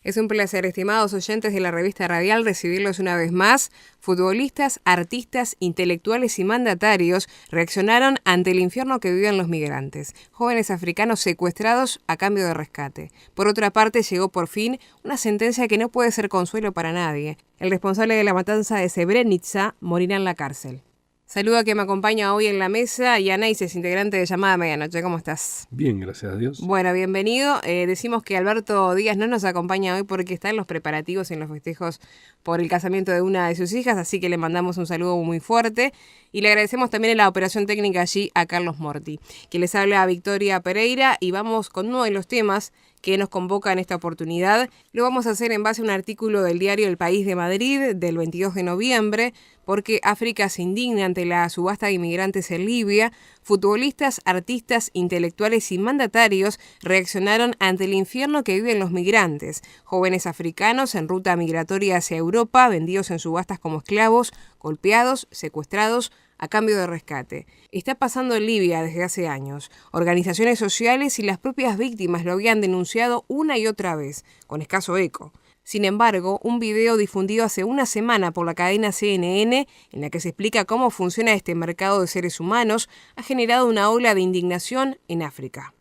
Es un placer, estimados oyentes de la revista Radial, recibirlos una vez más. Futbolistas, artistas, intelectuales y mandatarios reaccionaron ante el infierno que viven los migrantes, jóvenes africanos secuestrados a cambio de rescate. Por otra parte, llegó por fin una sentencia que no puede ser consuelo para nadie. El responsable de la matanza de Srebrenica morirá en la cárcel. Saludo a quien me acompaña hoy en la mesa, y Anais, es integrante de Llamada Medianoche. ¿Cómo estás? Bien, gracias a Dios. Bueno, bienvenido. Decimos que Alberto Díaz no nos acompaña hoy porque está en los preparativos, en los festejos por el casamiento de una de sus hijas, así que le mandamos un saludo muy fuerte y le agradecemos también en la operación técnica allí a Carlos Morti, que les habla a Victoria Pereira, y vamos con uno de los temas que nos convoca en esta oportunidad. Lo vamos a hacer en base a un artículo del diario El País de Madrid del 22 de noviembre, porque África se indigna ante la subasta de inmigrantes en Libia. Futbolistas, artistas, intelectuales y mandatarios reaccionaron ante el infierno que viven los migrantes. Jóvenes africanos en ruta migratoria hacia Europa, vendidos en subastas como esclavos, golpeados, secuestrados, a cambio de rescate. Está pasando en Libia desde hace años. Organizaciones sociales y las propias víctimas lo habían denunciado una y otra vez, con escaso eco. Sin embargo, un video difundido hace una semana por la cadena CNN, en la que se explica cómo funciona este mercado de seres humanos, ha generado una ola de indignación en África.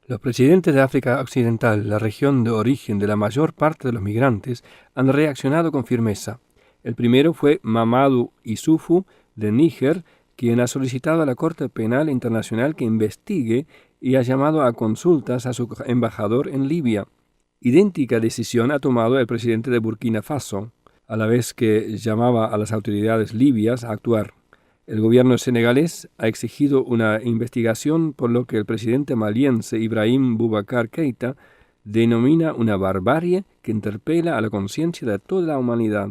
Los presidentes de África Occidental, la región de origen de la mayor parte de los migrantes, han reaccionado con firmeza. El primero fue Mamadou Issoufou, de Níger, quien ha solicitado a la Corte Penal Internacional que investigue y ha llamado a consultas a su embajador en Libia. Idéntica decisión ha tomado el presidente de Burkina Faso, a la vez que llamaba a las autoridades libias a actuar. El gobierno senegalés ha exigido una investigación por lo que el presidente maliense Ibrahim Boubacar Keïta denomina una barbarie que interpela a la conciencia de toda la humanidad.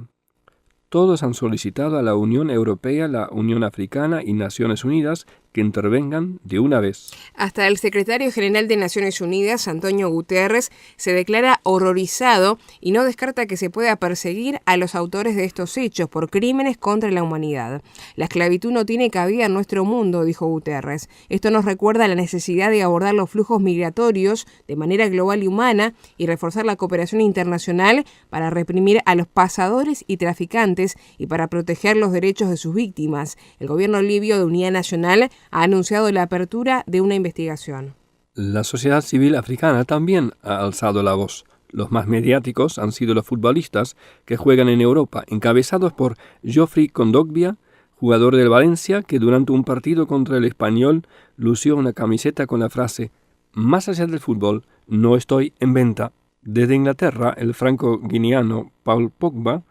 Todos han solicitado a la Unión Europea, la Unión Africana y Naciones Unidas que intervengan de una vez. Hasta el secretario general de Naciones Unidas, Antonio Guterres, se declara horrorizado y no descarta que se pueda perseguir a los autores de estos hechos por crímenes contra la humanidad. La esclavitud no tiene cabida en nuestro mundo, dijo Guterres. Esto nos recuerda la necesidad de abordar los flujos migratorios de manera global y humana y reforzar la cooperación internacional para reprimir a los pasadores y traficantes y para proteger los derechos de sus víctimas. El gobierno libio de Unidad Nacional ha anunciado la apertura de una investigación. La sociedad civil africana también ha alzado la voz. Los más mediáticos han sido los futbolistas que juegan en Europa, encabezados por Geoffrey Kondogbia, jugador del Valencia, que durante un partido contra el Español lució una camiseta con la frase «Más allá del fútbol, no estoy en venta». Desde Inglaterra, el franco-guineano Paul Pogba,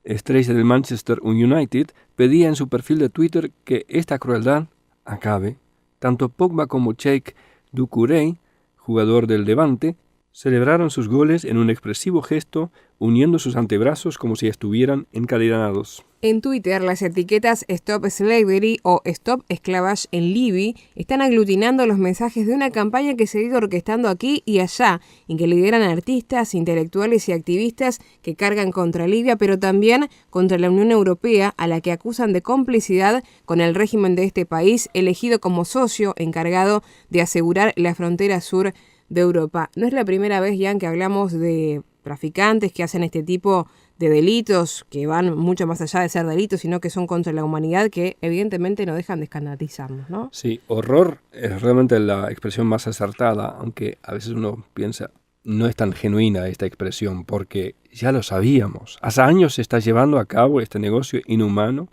estrella del Manchester United, pedía en su perfil de Twitter que esta crueldad acabe. Tanto Pogba como Cheikh Doucouré, jugador del Levante, celebraron sus goles en un expresivo gesto, uniendo sus antebrazos como si estuvieran encadenados. En Twitter, las etiquetas Stop Slavery o Stop Esclavage en Libia están aglutinando los mensajes de una campaña que se ha ido orquestando aquí y allá, y que lideran artistas, intelectuales y activistas que cargan contra Libia, pero también contra la Unión Europea, a la que acusan de complicidad con el régimen de este país, elegido como socio encargado de asegurar la frontera sur de Europa. No es la primera vez, Jan, que hablamos de traficantes que hacen este tipo de delitos que van mucho más allá de ser delitos, sino que son contra la humanidad, que evidentemente no dejan de escandalizarnos, ¿no? Sí, horror es realmente la expresión más acertada, aunque a veces uno piensa, no es tan genuina esta expresión, porque ya lo sabíamos. Hace años se está llevando a cabo este negocio inhumano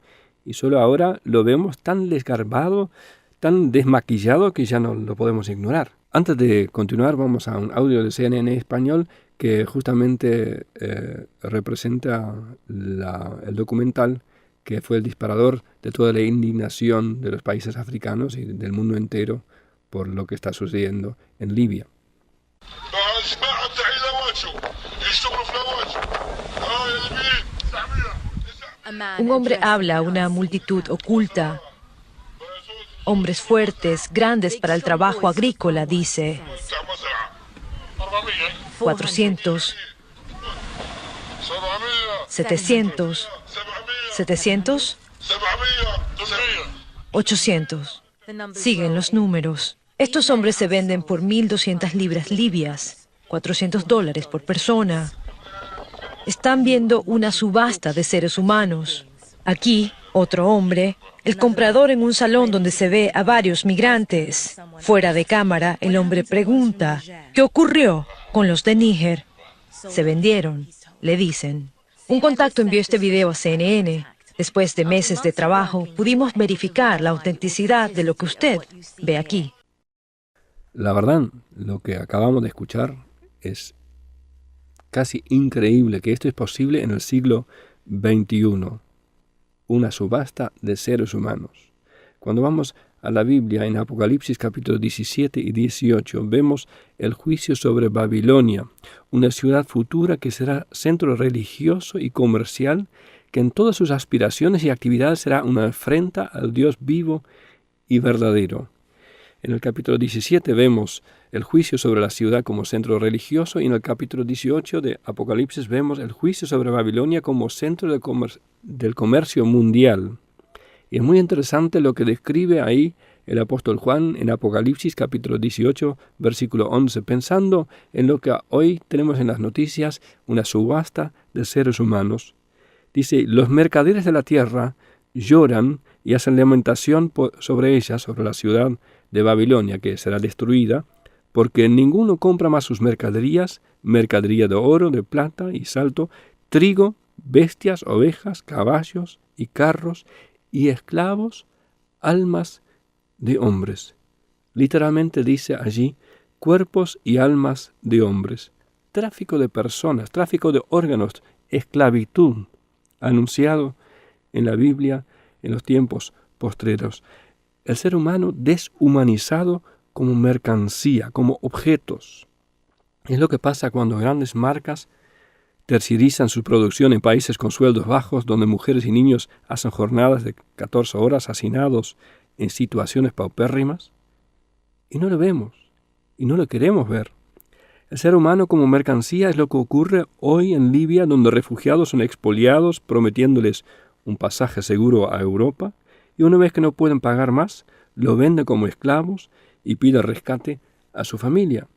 y solo ahora lo vemos tan desgarbado, tan desmaquillado que ya no lo podemos ignorar. Antes de continuar, vamos a un audio de CNN Español que justamente representa el documental que fue el disparador de toda la indignación de los países africanos y del mundo entero por lo que está sucediendo en Libia. Un hombre habla a una multitud oculta. Hombres fuertes, grandes para el trabajo agrícola, dice. 400, 700, 700, 800. Siguen los números. Estos hombres se venden por 1.200 libras libias, $400 por persona. Están viendo una subasta de seres humanos. Aquí, otro hombre, el comprador en un salón donde se ve a varios migrantes. Fuera de cámara, el hombre pregunta, ¿qué ocurrió con los de Níger? Se vendieron, le dicen. Un contacto envió este video a CNN. Después de meses de trabajo, pudimos verificar la autenticidad de lo que usted ve aquí. La verdad, lo que acabamos de escuchar es casi increíble que esto es posible en el siglo XXI. Una subasta de seres humanos. Cuando vamos a la Biblia, en Apocalipsis capítulos 17 y 18, vemos el juicio sobre Babilonia, una ciudad futura que será centro religioso y comercial, que en todas sus aspiraciones y actividades será una afrenta al Dios vivo y verdadero. En el capítulo 17 vemos el juicio sobre la ciudad como centro religioso y en el capítulo 18 de Apocalipsis vemos el juicio sobre Babilonia como centro del comercio mundial. Y es muy interesante lo que describe ahí el apóstol Juan en Apocalipsis capítulo 18, versículo 11, pensando en lo que hoy tenemos en las noticias, una subasta de seres humanos. Dice, los mercaderes de la tierra lloran y hacen lamentación sobre ella, sobre la ciudad de Babilonia, que será destruida, porque ninguno compra más sus mercaderías, mercadería de oro, de plata y salto, trigo, bestias, ovejas, caballos y carros, y esclavos, almas de hombres. Literalmente dice allí, cuerpos y almas de hombres. Tráfico de personas, tráfico de órganos, esclavitud, anunciado en la Biblia en los tiempos postreros. El ser humano deshumanizado como mercancía, como objetos. Es lo que pasa cuando grandes marcas terciarizan su producción en países con sueldos bajos, donde mujeres y niños hacen jornadas de 14 horas hacinados en situaciones paupérrimas. Y no lo vemos, y no lo queremos ver. El ser humano como mercancía es lo que ocurre hoy en Libia, donde refugiados son expoliados, prometiéndoles un pasaje seguro a Europa, y una vez que no pueden pagar más, lo venden como esclavos y pide rescate a su familia.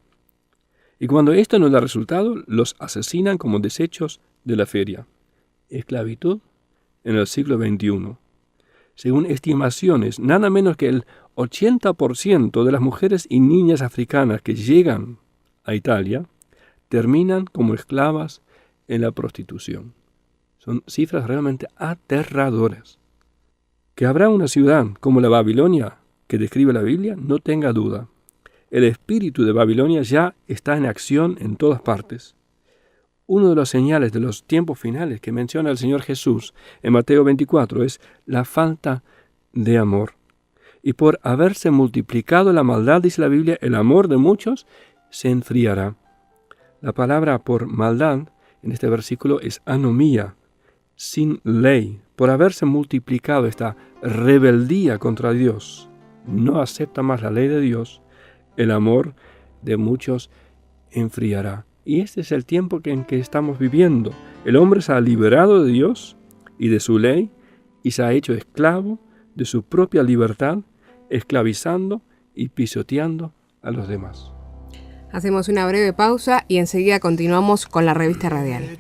Y cuando esto no da resultado, los asesinan como desechos de la feria. Esclavitud en el siglo XXI. Según estimaciones, nada menos que el 80% de las mujeres y niñas africanas que llegan a Italia terminan como esclavas en la prostitución. Son cifras realmente aterradoras. Que habrá una ciudad como la Babilonia que describe la Biblia, no tenga duda. El espíritu de Babilonia ya está en acción en todas partes. Uno de los señales de los tiempos finales que menciona el Señor Jesús en Mateo 24 es la falta de amor. Y por haberse multiplicado la maldad, dice la Biblia, el amor de muchos se enfriará. La palabra por maldad en este versículo es anomía, sin ley. Por haberse multiplicado esta rebeldía contra Dios, no acepta más la ley de Dios, el amor de muchos enfriará. Y este es el tiempo en que estamos viviendo. El hombre se ha liberado de Dios y de su ley y se ha hecho esclavo de su propia libertad, esclavizando y pisoteando a los demás. Hacemos una breve pausa y enseguida continuamos con la revista radial.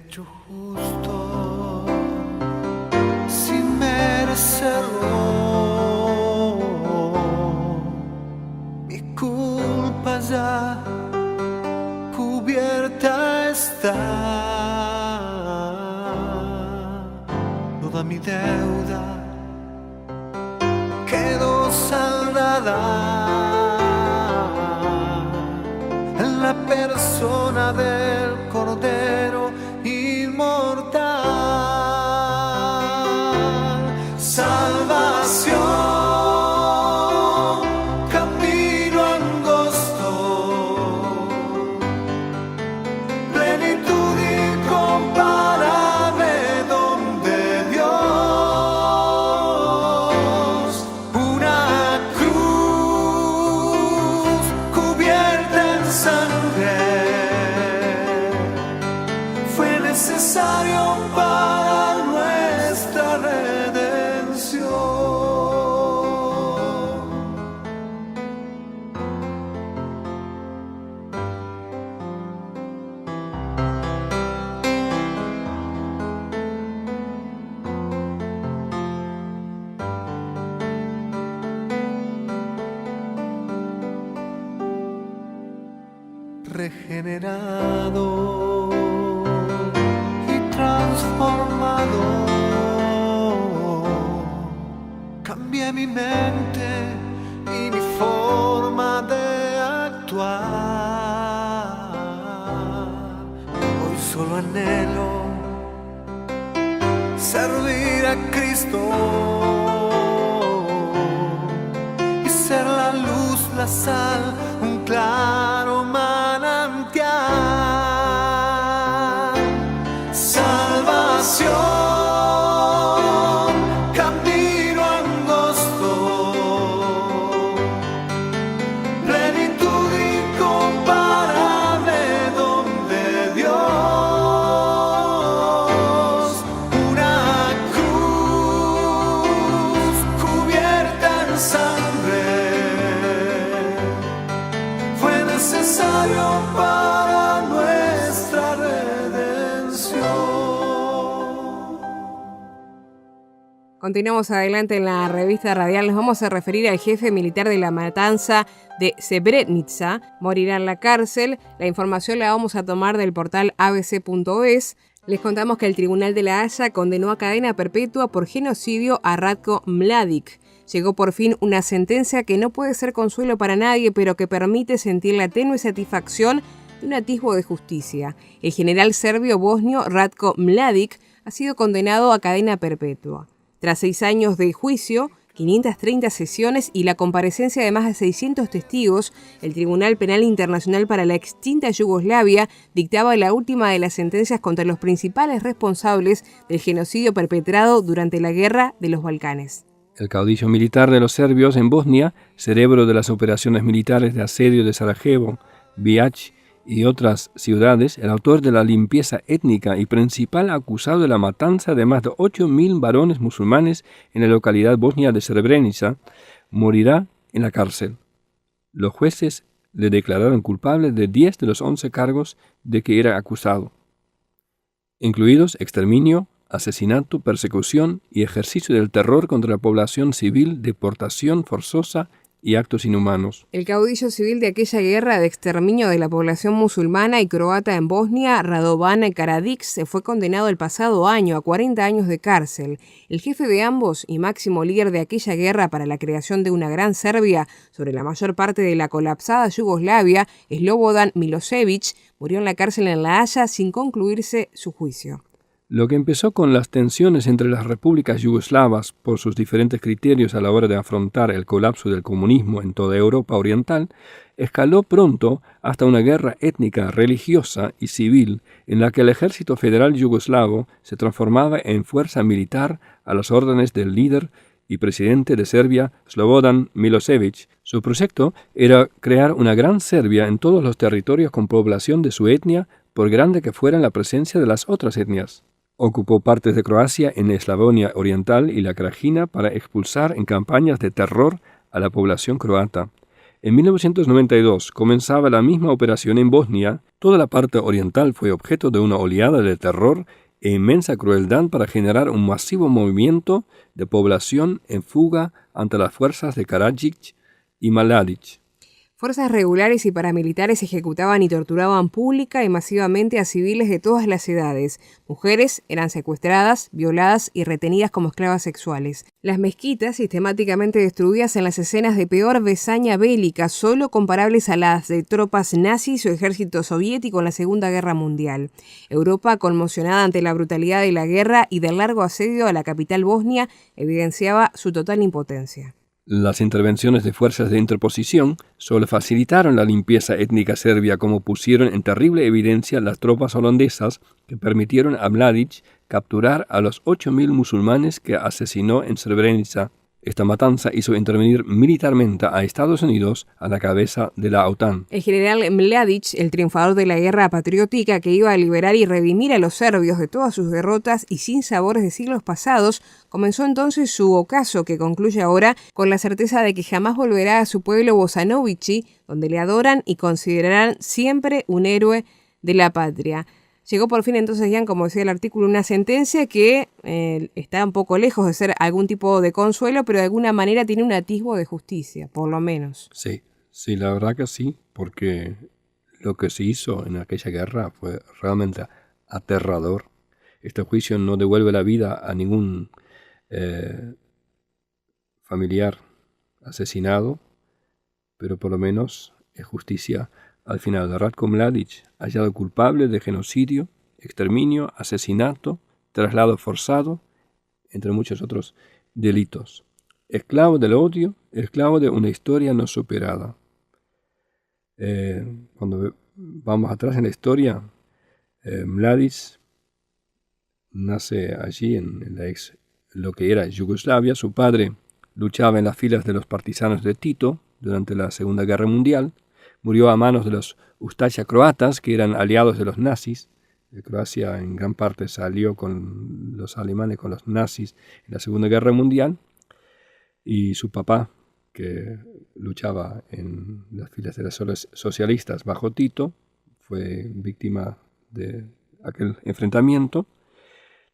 Mi culpa ya cubierta está, toda mi deuda quedó saldada en la persona del Cordero inmortal. Salvación, camino angosto, plenitud incomparable donde Dios, una cruz cubierta en sangre, fue necesario para nuestra redención. regenerado y transformado. Cambié mi mente y mi forma de actuar. Hoy solo anhelo servir a Cristo y ser la luz, la sal, un claro manantial. Salvación, camino angosto, plenitud incomparable donde Dios, una cruz cubierta en sangre, fue necesario para nuestra redención. Continuamos adelante en la revista radial. Nos vamos a referir al jefe militar de la matanza de Srebrenica. Morirá en la cárcel. La información la vamos a tomar del portal abc.es. Les contamos que el Tribunal de La Haya condenó a cadena perpetua por genocidio a Ratko Mladic. Llegó por fin una sentencia que no puede ser consuelo para nadie, pero que permite sentir la tenue satisfacción de un atisbo de justicia. El general serbio-bosnio Ratko Mladic ha sido condenado a cadena perpetua. Tras 6 años de juicio, 530 sesiones y la comparecencia de más de 600 testigos, el Tribunal Penal Internacional para la extinta Yugoslavia dictaba la última de las sentencias contra los principales responsables del genocidio perpetrado durante la Guerra de los Balcanes. El caudillo militar de los serbios en Bosnia, cerebro de las operaciones militares de asedio de Sarajevo, Bihač y otras ciudades, el autor de la limpieza étnica y principal acusado de la matanza de más de 8.000 varones musulmanes en la localidad bosnia de Srebrenica, morirá en la cárcel. Los jueces le declararon culpable de 10 de los 11 cargos de que era acusado, incluidos exterminio, asesinato, persecución y ejercicio del terror contra la población civil, deportación forzosa y actos inhumanos. El caudillo civil de aquella guerra de exterminio de la población musulmana y croata en Bosnia, Radovan Karadzic, se fue condenado el pasado año a 40 años de cárcel. El jefe de ambos y máximo líder de aquella guerra para la creación de una gran Serbia sobre la mayor parte de la colapsada Yugoslavia, Slobodan Milosevic, murió en la cárcel en La Haya sin concluirse su juicio. Lo que empezó con las tensiones entre las repúblicas yugoslavas por sus diferentes criterios a la hora de afrontar el colapso del comunismo en toda Europa oriental, escaló pronto hasta una guerra étnica, religiosa y civil en la que el ejército federal yugoslavo se transformaba en fuerza militar a las órdenes del líder y presidente de Serbia, Slobodan Milosevic. Su proyecto era crear una gran Serbia en todos los territorios con población de su etnia, por grande que fuera la presencia de las otras etnias. Ocupó partes de Croacia en Eslavonia Oriental y la Krajina para expulsar en campañas de terror a la población croata. En 1992 comenzaba la misma operación en Bosnia. Toda la parte oriental fue objeto de una oleada de terror e inmensa crueldad para generar un masivo movimiento de población en fuga ante las fuerzas de Karadzic y Mladic. Fuerzas regulares y paramilitares ejecutaban y torturaban pública y masivamente a civiles de todas las edades. Mujeres eran secuestradas, violadas y retenidas como esclavas sexuales. Las mezquitas sistemáticamente destruidas en las escenas de peor besaña bélica, solo comparables a las de tropas nazis o ejército soviético en la Segunda Guerra Mundial. Europa, conmocionada ante la brutalidad de la guerra y del largo asedio a la capital bosnia, evidenciaba su total impotencia. Las intervenciones de fuerzas de interposición solo facilitaron la limpieza étnica serbia, como pusieron en terrible evidencia las tropas holandesas que permitieron a Mladic capturar a los 8.000 musulmanes que asesinó en Srebrenica. Esta matanza hizo intervenir militarmente a Estados Unidos a la cabeza de la OTAN. El general Mladic, el triunfador de la guerra patriótica que iba a liberar y redimir a los serbios de todas sus derrotas y sin sabores de siglos pasados, comenzó entonces su ocaso que concluye ahora con la certeza de que jamás volverá a su pueblo Bosanovići, donde le adoran y considerarán siempre un héroe de la patria. Llegó por fin entonces, Jan, como decía el artículo, una sentencia que está un poco lejos de ser algún tipo de consuelo, pero de alguna manera tiene un atisbo de justicia, por lo menos. Sí, la verdad que sí, porque lo que se hizo en aquella guerra fue realmente aterrador. Este juicio no devuelve la vida a ningún familiar asesinado, pero por lo menos es justicia al final. Ratko Mladić, hallado culpable de genocidio, exterminio, asesinato, traslado forzado, entre muchos otros delitos. Esclavo del odio, esclavo de una historia no superada. Cuando vamos atrás en la historia, Mladić nace allí en lo que era Yugoslavia. Su padre luchaba en las filas de los partisanos de Tito durante la Segunda Guerra Mundial. Murió a manos de los Ustaša croatas, que eran aliados de los nazis. Croacia en gran parte salió con los alemanes, con los nazis en la Segunda Guerra Mundial. Y su papá, que luchaba en las filas de los socialistas bajo Tito, fue víctima de aquel enfrentamiento.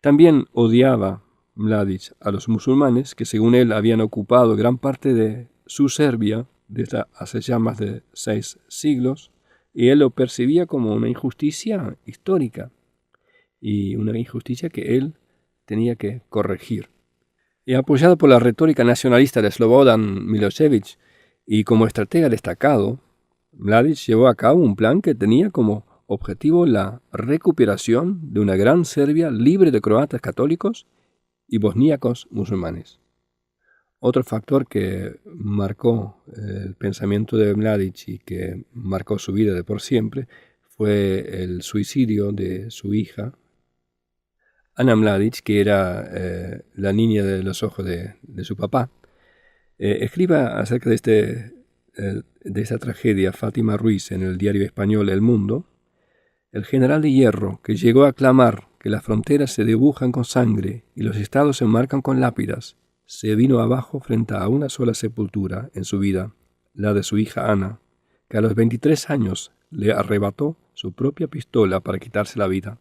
También odiaba Mladić a los musulmanes, que según él habían ocupado gran parte de su Serbia desde hace ya más de 6 siglos, y él lo percibía como una injusticia histórica y una injusticia que él tenía que corregir. Y apoyado por la retórica nacionalista de Slobodan Milošević y como estratega destacado, Mladić llevó a cabo un plan que tenía como objetivo la recuperación de una gran Serbia libre de croatas católicos y bosníacos musulmanes. Otro factor que marcó el pensamiento de Mladić y que marcó su vida de por siempre fue el suicidio de su hija, Ana Mladić, que era la niña de los ojos de su papá. Escribe acerca de esta tragedia Fátima Ruiz en el diario español El Mundo. El general de hierro, que llegó a clamar que las fronteras se dibujan con sangre y los estados se marcan con lápidas, se vino abajo frente a una sola sepultura en su vida, la de su hija Ana, que a los 23 años le arrebató su propia pistola para quitarse la vida,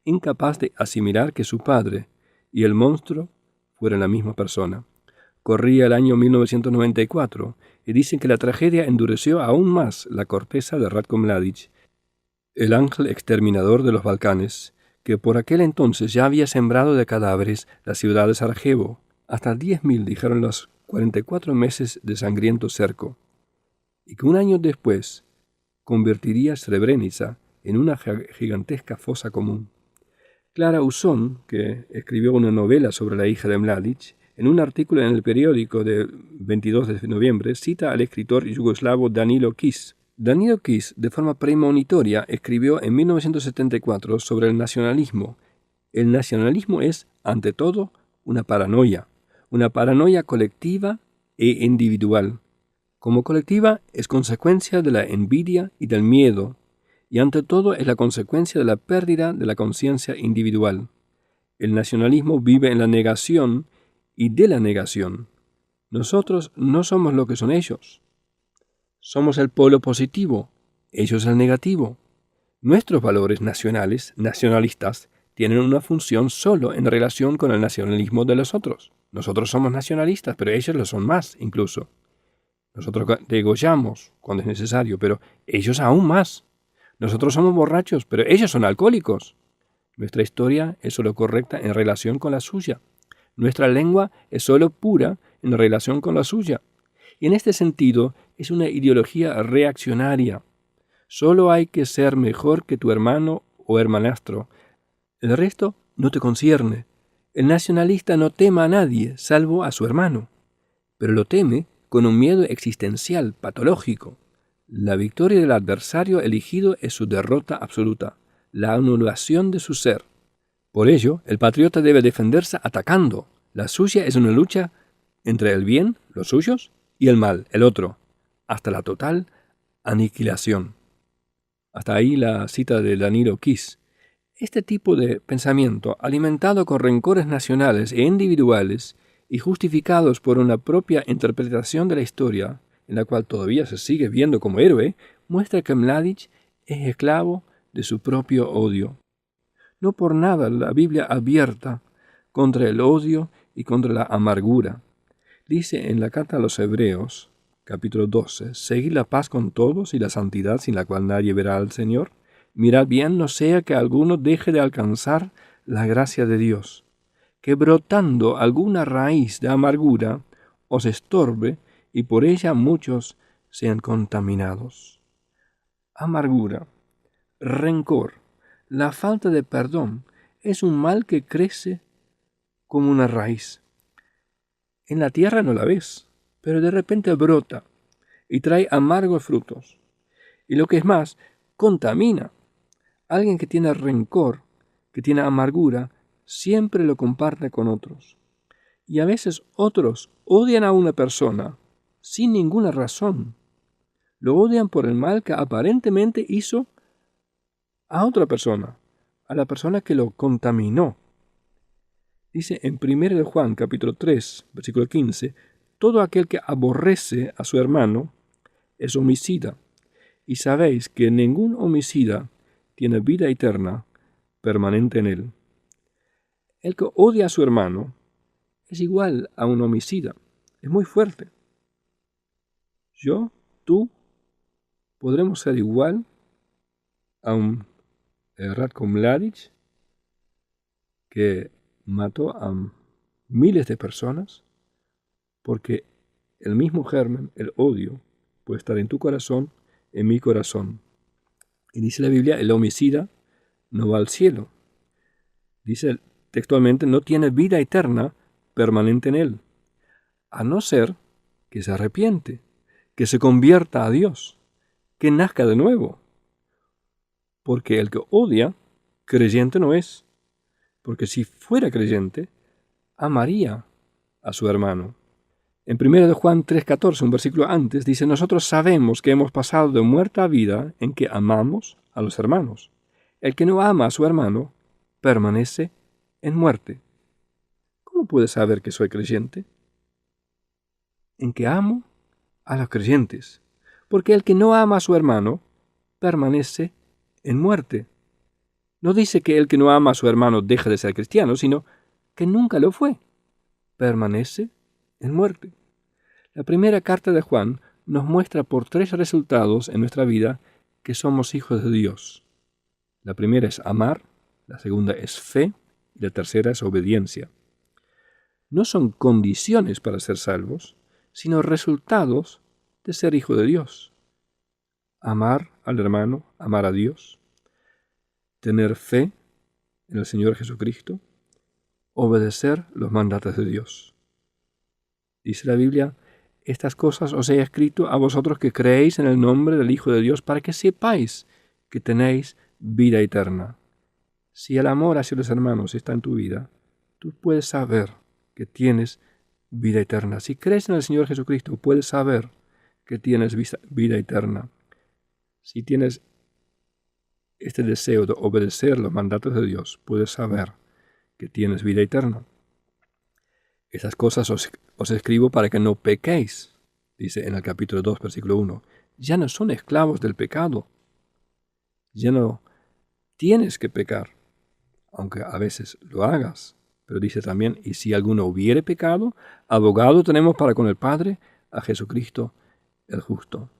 incapaz de asimilar que su padre y el monstruo fueran la misma persona. Corría el año 1994 y dicen que la tragedia endureció aún más la corteza de Ratko Mladić, el ángel exterminador de los Balcanes, que por aquel entonces ya había sembrado de cadáveres la ciudad de Sarajevo. Hasta 10.000 dijeron los 44 meses de sangriento cerco, y que un año después convertiría Srebrenica en una gigantesca fosa común. Clara Usón, que escribió una novela sobre la hija de Mladić, en un artículo en el periódico del 22 de noviembre, cita al escritor yugoslavo Danilo Kiš. Danilo Kiš, de forma premonitoria, escribió en 1974 sobre el nacionalismo. El nacionalismo es, ante todo, una paranoia colectiva e individual. Como colectiva es consecuencia de la envidia y del miedo, y ante todo es la consecuencia de la pérdida de la conciencia individual. El nacionalismo vive en la negación y de la negación. Nosotros no somos lo que son ellos. Somos el polo positivo, ellos el negativo. Nuestros valores nacionalistas, tienen una función solo en relación con el nacionalismo de los otros. Nosotros somos nacionalistas, pero ellos lo son más incluso. Nosotros degollamos cuando es necesario, pero ellos aún más. Nosotros somos borrachos, pero ellos son alcohólicos. Nuestra historia es solo correcta en relación con la suya. Nuestra lengua es solo pura en relación con la suya. Y en este sentido es una ideología reaccionaria. Solo hay que ser mejor que tu hermano o hermanastro. El resto no te concierne. El nacionalista no teme a nadie, salvo a su hermano, pero lo teme con un miedo existencial, patológico. La victoria del adversario elegido es su derrota absoluta, la anulación de su ser. Por ello, el patriota debe defenderse atacando. La suya es una lucha entre el bien, los suyos, y el mal, el otro, hasta la total aniquilación. Hasta ahí la cita de Danilo Kiš. Este tipo de pensamiento, alimentado con rencores nacionales e individuales y justificados por una propia interpretación de la historia, en la cual todavía se sigue viendo como héroe, muestra que Mladić es esclavo de su propio odio. No por nada la Biblia abierta contra el odio y contra la amargura. Dice en la carta a los Hebreos, capítulo 12. Seguid la paz con todos y la santidad sin la cual nadie verá al Señor. Mirad bien, no sea que alguno deje de alcanzar la gracia de Dios, que brotando alguna raíz de amargura os estorbe y por ella muchos sean contaminados. Amargura, rencor, la falta de perdón es un mal que crece como una raíz. En la tierra no la ves, pero de repente brota y trae amargos frutos. Y lo que es más, contamina. Alguien que tiene rencor, que tiene amargura, siempre lo comparte con otros. Y a veces otros odian a una persona sin ninguna razón. Lo odian por el mal que aparentemente hizo a otra persona, a la persona que lo contaminó. Dice en 1 de Juan, capítulo 3, versículo 15, todo aquel que aborrece a su hermano es homicida, y sabéis que ningún homicida tiene vida eterna permanente en él. El que odia a su hermano es igual a un homicida, es muy fuerte. Yo, tú, podremos ser igual a un Ratko Mladic que mató a miles de personas porque el mismo germen, el odio, puede estar en tu corazón, en mi corazón. Y dice la Biblia, el homicida no va al cielo. Dice textualmente, no tiene vida eterna permanente en él, a no ser que se arrepiente, que se convierta a Dios, que nazca de nuevo. Porque el que odia, creyente no es. Porque si fuera creyente, amaría a su hermano. En 1 de Juan 3:14, un versículo antes, dice, nosotros sabemos que hemos pasado de muerte a vida en que amamos a los hermanos. El que no ama a su hermano, permanece en muerte. ¿Cómo puedes saber que soy creyente? En que amo a los creyentes. Porque el que no ama a su hermano, permanece en muerte. No dice que el que no ama a su hermano deja de ser cristiano, sino que nunca lo fue. Permanece en muerte. La primera carta de Juan nos muestra por 3 resultados en nuestra vida que somos hijos de Dios. La primera es amar, la segunda es fe y la tercera es obediencia. No son condiciones para ser salvos, sino resultados de ser hijo de Dios. Amar al hermano, amar a Dios, tener fe en el Señor Jesucristo, obedecer los mandatos de Dios. Dice la Biblia, estas cosas os he escrito a vosotros que creéis en el nombre del Hijo de Dios para que sepáis que tenéis vida eterna. Si el amor hacia los hermanos está en tu vida, tú puedes saber que tienes vida eterna. Si crees en el Señor Jesucristo, puedes saber que tienes vida eterna. Si tienes este deseo de obedecer los mandatos de Dios, puedes saber que tienes vida eterna. Estas cosas os escribo para que no pequéis, dice en el capítulo 2, versículo 1. Ya no son esclavos del pecado. Ya no tienes que pecar, aunque a veces lo hagas. Pero dice también, y si alguno hubiere pecado, abogado tenemos para con el Padre, a Jesucristo el justo.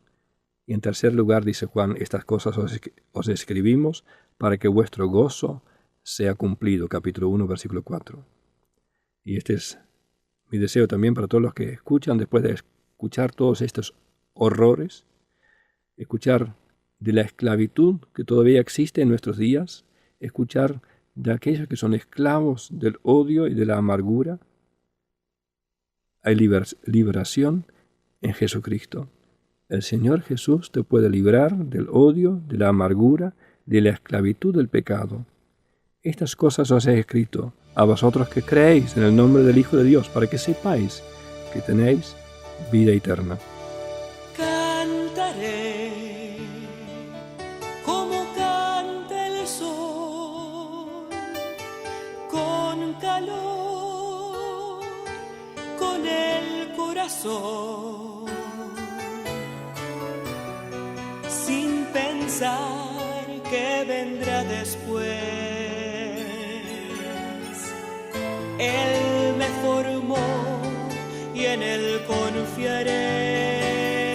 Y en tercer lugar, dice Juan, estas cosas os escribimos para que vuestro gozo sea cumplido. Capítulo 1, versículo 4. Y este es mi deseo también para todos los que escuchan, después de escuchar todos estos horrores, escuchar de la esclavitud que todavía existe en nuestros días, escuchar de aquellos que son esclavos del odio y de la amargura. Hay liberación en Jesucristo. El Señor Jesús te puede librar del odio, de la amargura, de la esclavitud del pecado. Estas cosas os he escrito a vosotros que creéis en el nombre del Hijo de Dios, para que sepáis que tenéis vida eterna. Cantaré como canta el sol, con calor, con el corazón, sin pensar que vendrá después. Él me formó y en Él confiaré.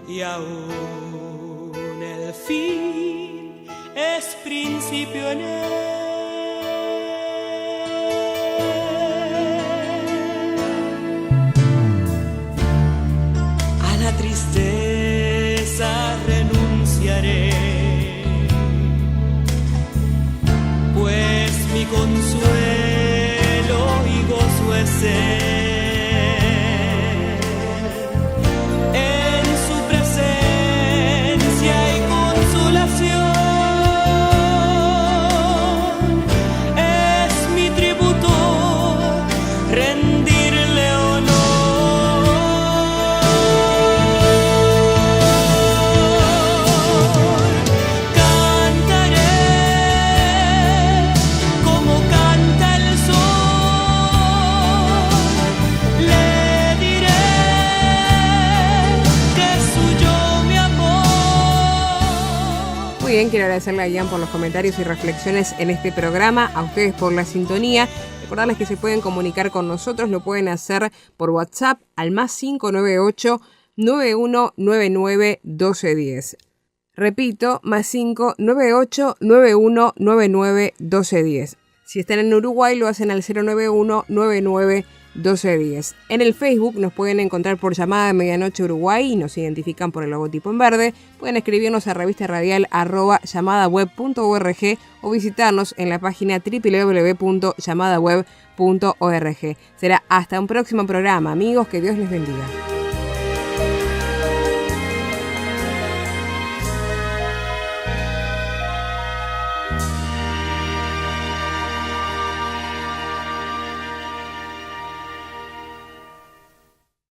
y aún el fin es principio en él. A la tristeza renunciaré, pues mi consuelo y gozo es ser en su presencia y consolación. Es mi tributo rendirle honor. Cantaré como canta el sol, le diré que es suyo mi amor. Muy bien, quiero agradecerle a Ian por los comentarios y reflexiones en este programa, a ustedes por la sintonía. Recordarles que se pueden comunicar con nosotros, lo pueden hacer por WhatsApp al +598 9199 1210. Repito, +598 9199 1210. Si están en Uruguay, lo hacen al 091 99 1210. En el Facebook nos pueden encontrar por Llamada de Medianoche Uruguay y nos identifican por el logotipo en verde. Pueden escribirnos a revistaradial@llamadaweb.org o visitarnos en la página www.llamadaweb.org. Será hasta un próximo programa, amigos, que Dios les bendiga.